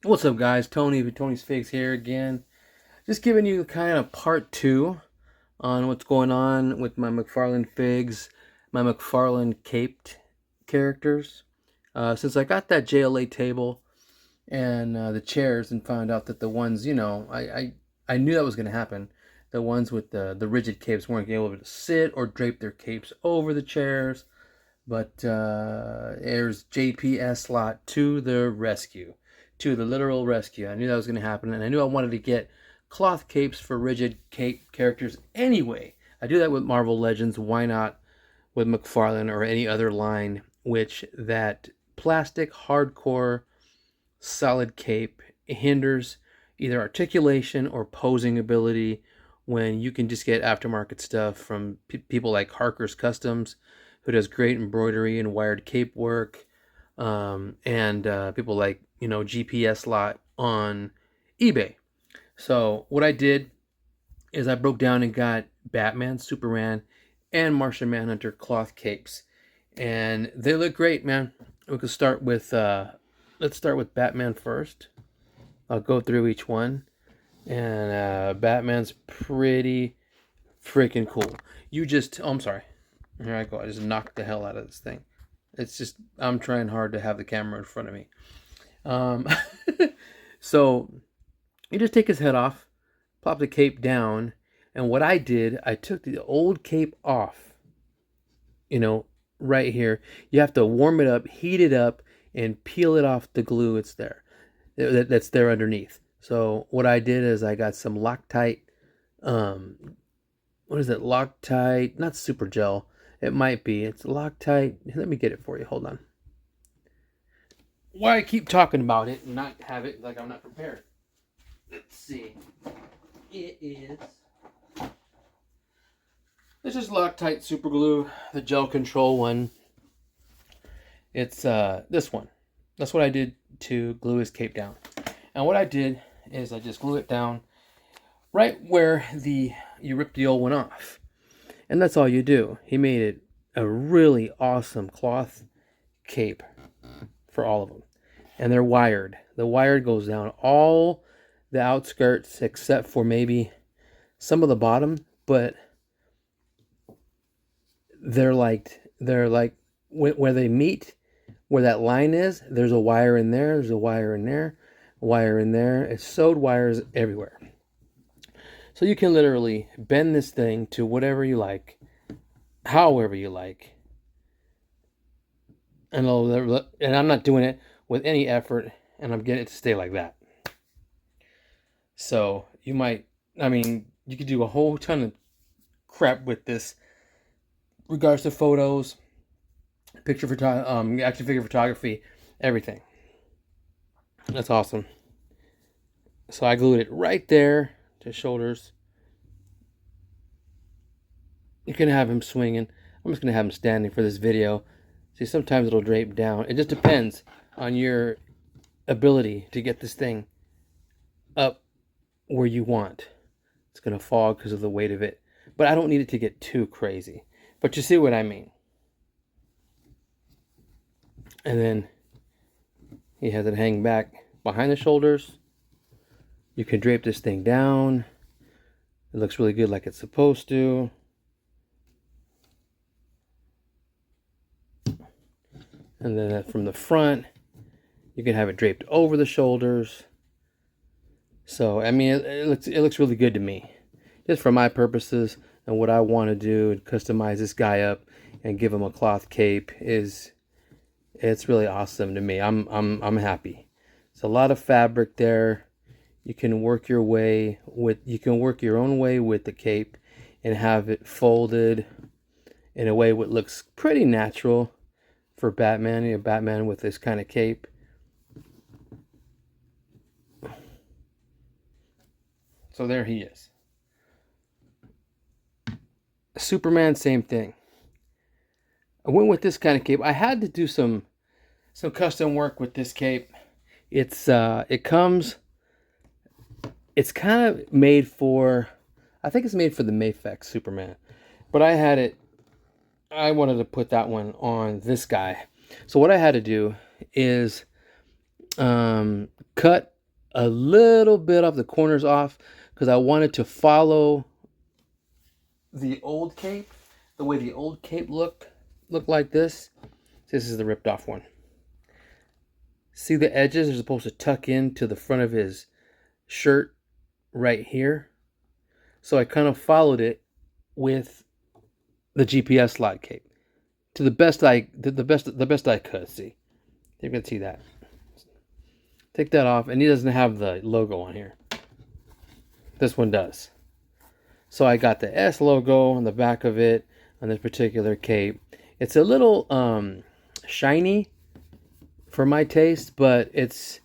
What's up, guys? Tony with Tony's Figs here again. Just giving you kind of part two on what's going on with my McFarlane Figs, my McFarlane caped characters. Since I got that JLA table and the chairs and found out that the ones, I knew that was going to happen. The ones with the rigid capes weren't able to sit or drape their capes over the chairs. But there's GPSlot to the rescue, to the literal rescue. I knew that was going to happen, and I knew I wanted to get cloth capes for rigid cape characters anyway. I do that with Marvel Legends. Why not with McFarlane or any other line which that plastic hardcore solid cape hinders either articulation or posing ability, when you can just get aftermarket stuff from people like Harker's Customs, who does great embroidery and wired cape work, and people like GPSlot on eBay. So what I did is I broke down and got Batman, Superman, and Martian Manhunter cloth capes, and they look great, man. We could start with let's start with Batman first. I'll go through each one, and Batman's pretty freaking cool. I'm sorry. Here I go. I just knocked the hell out of this thing. It's just, I'm trying hard to have the camera in front of me. So you just take his head off, plop the cape down, and what I did, I took the old cape off. Right here. You have to warm it up, heat it up, and peel it off the glue that's there underneath. So what I did is I got some Loctite, what is it? Loctite, not super gel. It might be. It's Loctite. Let me get it for you. Hold on. Why I keep talking about it and not have it like I'm not prepared. Let's see. This is Loctite super glue, the gel control one. It's this one. That's what I did to glue his cape down. And what I did is I just glue it down right where you ripped the old one off. And that's all you do. He made it a really awesome cloth cape for all of them. And they're wired. The wire goes down all the outskirts except for maybe some of the bottom, but they're like where they meet, where that line is, there's a wire in there, there's a wire in there, a wire in there. It's sewed wires everywhere. So you can literally bend this thing to whatever you like, however you like. And I'm not doing it with any effort, and I'm getting it to stay like that. So you could do a whole ton of crap with this, regards to photos, action figure photography, everything. That's awesome. So I glued it right there to shoulders. You can have him swinging. I'm just going to have him standing for this video. See, sometimes it'll drape down. It just depends on your ability to get this thing up where you want. It's going to fall because of the weight of it. But I don't need it to get too crazy. But you see what I mean. And then he has it hang back behind the shoulders. You can drape this thing down. It looks really good like it's supposed to. And then from the front, you can have it draped over the shoulders. So, I mean, it looks really good to me. Just for my purposes and what I want to do and customize this guy up and give him a cloth cape it's really awesome to me. I'm happy. It's a lot of fabric there. You can work your own way with the cape and have it folded in a way that looks pretty natural for Batman. Batman with this kind of cape. So there he is. Superman, same thing. I went with this kind of cape. I had to do some custom work with this cape. It's kind of made for, I think it's made for the Mafex Superman. But I wanted to put that one on this guy. So what I had to do is cut a little bit of the corners off because I wanted to follow the old cape, the way the old cape looked like this. This is the ripped off one. See the edges are supposed to tuck into the front of his shirt right here. So I kind of followed it with the GPSlot cape to the best I could see. You can see that. Take that off, and he doesn't have the logo on here. This one does. So I got the S logo on the back of it on this particular cape. It's a little shiny for my taste, but it's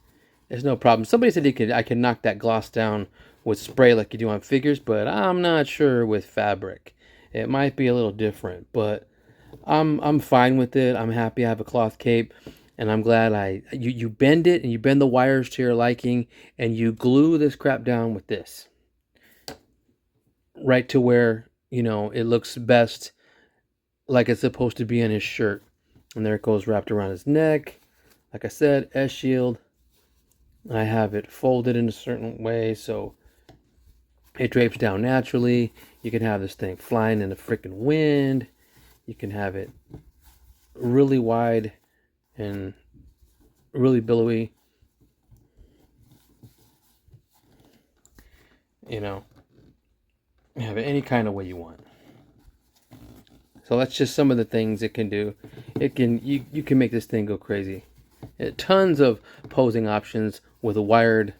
no problem. Somebody said I could knock that gloss down with spray like you do on figures, but I'm not sure with fabric. It might be a little different, but I'm fine with it. I'm happy I have a cloth cape, and I'm glad you bend it and you bend the wires to your liking, and you glue this crap down with this right to where, you know, it looks best like it's supposed to be in his shirt. And there it goes, wrapped around his neck. Like I said, S shield. I have it folded in a certain way so it drapes down naturally. You can have this thing flying in the freaking wind. You can have it really wide and really billowy. You know, you have it any kind of way you want. So that's just some of the things it can do. It can you can make this thing go crazy. Tons of posing options with a wired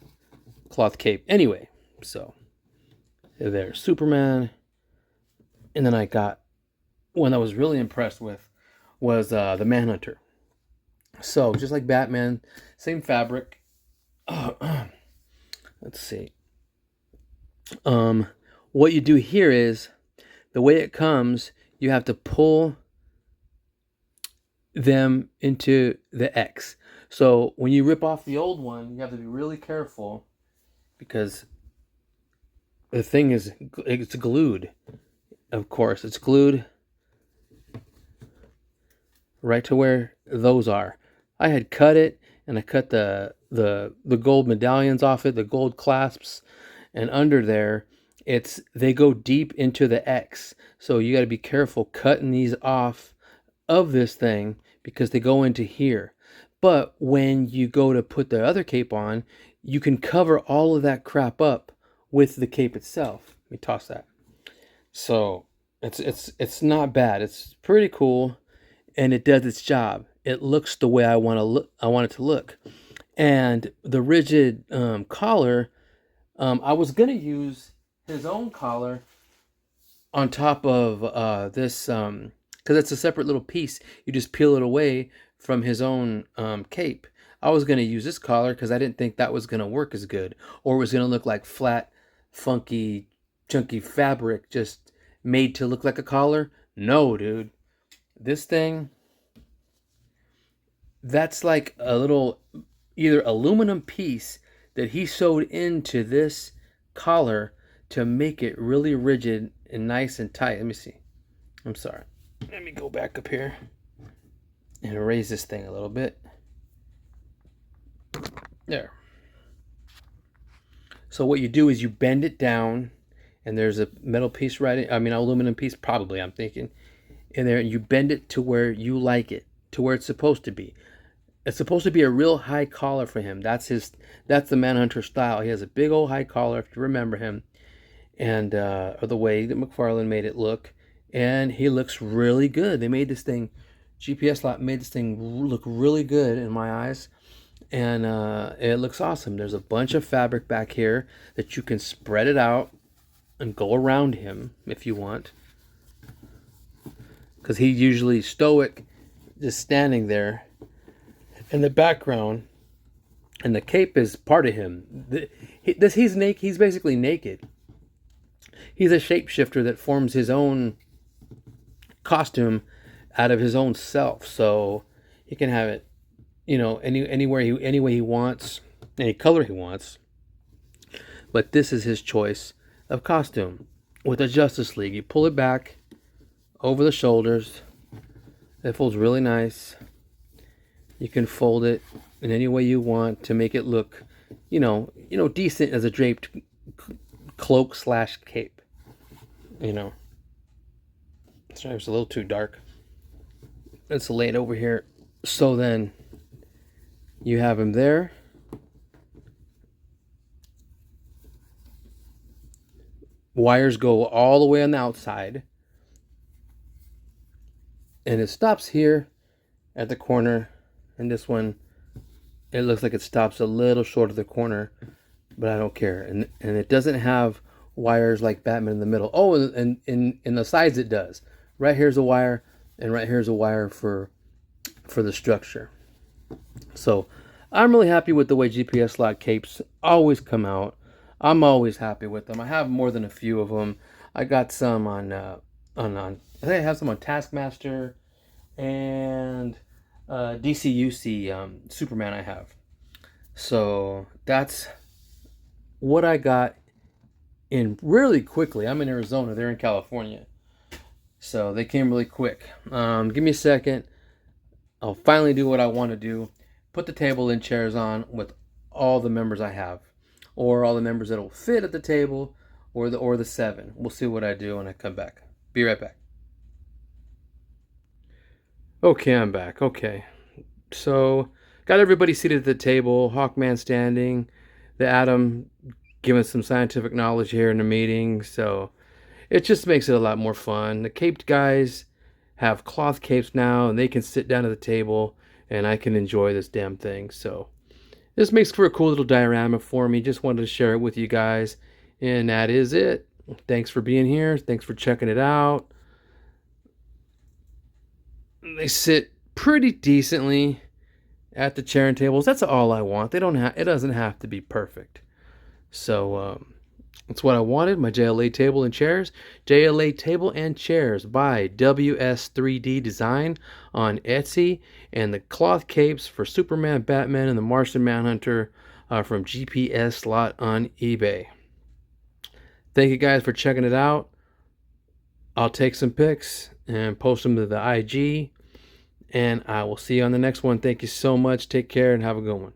cloth cape. Anyway, so there's Superman. And then I got one I was really impressed with was the Manhunter. So just like Batman, same fabric. Let's see. What you do here is the way it comes, you have to pull them into the X. So when you rip off the old one, you have to be really careful because the thing it's glued. Of course, it's glued right to where those are. I had cut it, and I cut the gold medallions off it, the gold clasps, and under there, they go deep into the X. So you got to be careful cutting these off of this thing because they go into here. But when you go to put the other cape on, you can cover all of that crap up with the cape itself. Let me toss that. So it's not bad. It's pretty cool, and it does its job. It looks the way I want it to look. And the rigid collar, I was gonna use his own collar on top of this because it's a separate little piece. You just peel it away from his own cape. I was gonna use this collar because I didn't think that was gonna work as good, or it was gonna look like flat, funky, chunky fabric just made to look like a collar. No, dude, this thing, that's like a little either aluminum piece that he sewed into this collar to make it really rigid and nice and tight. Let me see. I'm sorry. Let me go back up here and raise this thing a little bit. There. So what you do is you bend it down, and there's a metal piece aluminum piece probably, I'm thinking, in there, and you bend it to where you like it, to where it's supposed to be. It's supposed to be a real high collar for him. That's the Manhunter style. He has a big old high collar, if you remember him, and or the way that McFarlane made it look, and he looks really good. They made this thing, GPSlot made this thing look really good in my eyes, and it looks awesome. There's a bunch of fabric back here that you can spread it out and go around him if you want, because he's usually stoic, just standing there in the background, and the cape is part of him. He's naked. He's basically naked. He's a shapeshifter that forms his own costume out of his own self. So he can have it, any way he wants, any color he wants. But this is his choice of costume. With the Justice League, you pull it back over the shoulders. It folds really nice. You can fold it in any way you want to make it look decent as a draped cloak slash cape. Sorry, it's a little too dark. Let's lay it over here. So then you have him there. Wires go all the way on the outside. And it stops here at the corner. And this one, it looks like it stops a little short of the corner, but I don't care. And it doesn't have wires like Batman in the middle. Oh, and in the sides it does. Right here's a wire, and right here's a wire for the structure. So I'm really happy with the way GPSlot capes always come out. I'm always happy with them. I have more than a few of them. I got some on I think I have some on Taskmaster and DCUC Superman I have. So that's what I got in really quickly. I'm in Arizona. They're in California. So they came really quick. Give me a second. I'll finally do what I want to do. Put the table and chairs on with all the members I have. Or all the members that will fit at the table. Or the 7. We'll see what I do when I come back. Be right back. Okay, I'm back. Okay. So, got everybody seated at the table. Hawkman standing. The Atom giving some scientific knowledge here in the meeting. So, it just makes it a lot more fun. The caped guys have cloth capes now, and they can sit down at the table, and I can enjoy this damn thing. So, this makes for a cool little diorama for me. Just wanted to share it with you guys. And that is it. Thanks for being here. Thanks for checking it out. They sit pretty decently at the chair and tables. That's all I want. It doesn't have to be perfect. So that's what I wanted. My JLA table and chairs. JLA table and chairs by WS3D Design on Etsy, and the cloth capes for Superman, Batman, and the Martian Manhunter from GPSlot on eBay. Thank you guys for checking it out. I'll take some pics and post them to the IG. And I will see you on the next one. Thank you so much. Take care and have a good one.